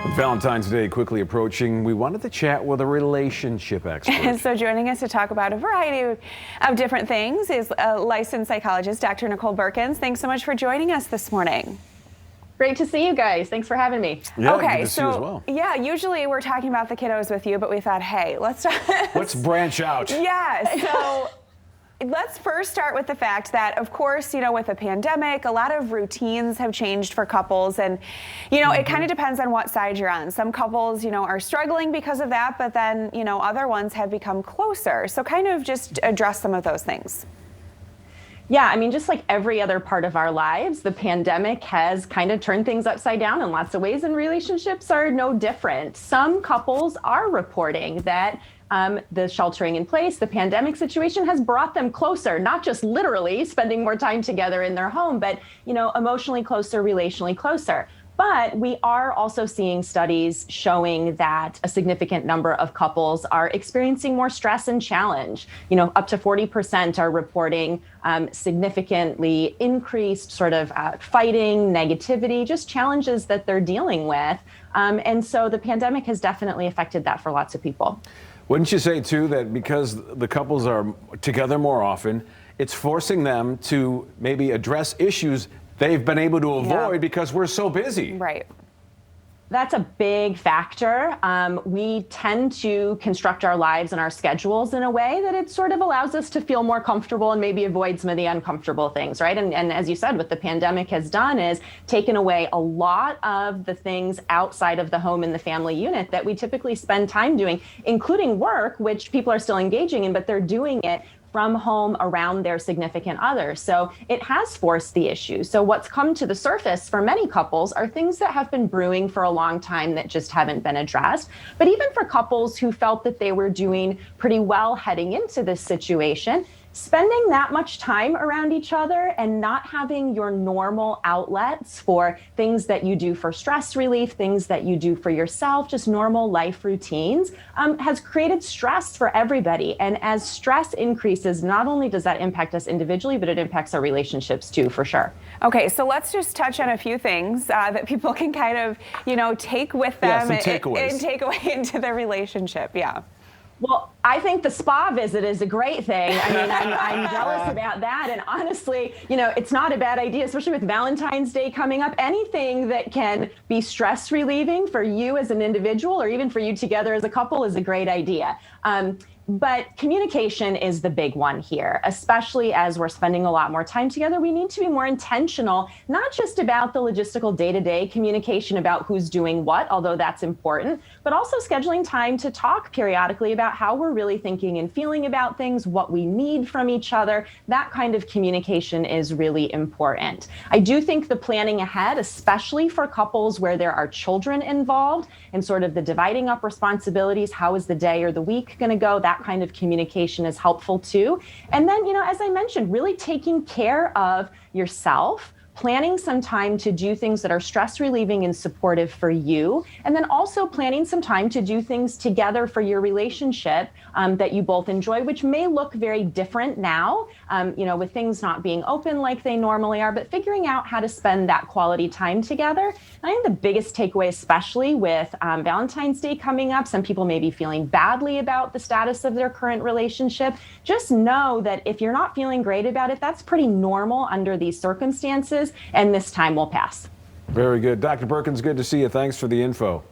With Valentine's Day quickly approaching, we wanted to chat with a relationship expert. So joining us to talk about a variety of different things is licensed psychologist, Dr. Nicole Berkens. Thanks so much for joining us this morning. Great to see you guys. Thanks for having me. Yeah, okay, good to see you as well. Yeah, usually we're talking about the kiddos with you, but we thought, hey, let's branch out. Yeah, so let's first start with the fact that, of course, with the pandemic, a lot of routines have changed for couples, and it kind of depends on what side you're on. Some couples, are struggling because of that, but then, other ones have become closer. So kind of just address some of those things. Yeah, I mean, just like every other part of our lives, the pandemic has kind of turned things upside down in lots of ways, and relationships are no different. Some couples are reporting that the sheltering in place, the pandemic situation has brought them closer, not just literally spending more time together in their home, but, emotionally closer, relationally closer. But we are also seeing studies showing that a significant number of couples are experiencing more stress and challenge. Up to 40% are reporting significantly increased sort of fighting, negativity, just challenges that they're dealing with. And so the pandemic has definitely affected that for lots of people. Wouldn't you say, too, that because the couples are together more often, it's forcing them to maybe address issues they've been able to avoid because we're so busy? Right. That's a big factor. We tend to construct our lives and our schedules in a way that it sort of allows us to feel more comfortable and maybe avoid some of the uncomfortable things, right? And as you said, what the pandemic has done is taken away a lot of the things outside of the home and the family unit that we typically spend time doing, including work, which people are still engaging in, but they're doing it from home around their significant other. So it has forced the issue. So what's come to the surface for many couples are things that have been brewing for a long time that just haven't been addressed. But even for couples who felt that they were doing pretty well heading into this situation, spending that much time around each other and not having your normal outlets for things that you do for stress relief, things that you do for yourself, just normal life routines, has created stress for everybody. And as stress increases, not only does that impact us individually, but it impacts our relationships too, for sure. Okay, so let's just touch on a few things that people can kind of, take with them and take away into their relationship. Yeah. Well, I think the spa visit is a great thing. I mean, I'm jealous about that. And honestly, it's not a bad idea, especially with Valentine's Day coming up. Anything that can be stress relieving for you as an individual or even for you together as a couple is a great idea. But communication is the big one here, especially as we're spending a lot more time together. We need to be more intentional, not just about the logistical day-to-day communication about who's doing what, although that's important, but also scheduling time to talk periodically about how we're really thinking and feeling about things, what we need from each other. That kind of communication is really important. I do think the planning ahead, especially for couples where there are children involved and sort of the dividing up responsibilities, how is the day or the week going to go, that kind of communication is helpful too. And then, as I mentioned, really taking care of yourself, planning some time to do things that are stress relieving and supportive for you, and then also planning some time to do things together for your relationship that you both enjoy, which may look very different now, with things not being open like they normally are, but figuring out how to spend that quality time together. And I think the biggest takeaway, especially with Valentine's Day coming up, some people may be feeling badly about the status of their current relationship. Just know that if you're not feeling great about it, that's pretty normal under these circumstances, and this time will pass. Very good. Dr. Berkens, good to see you. Thanks for the info.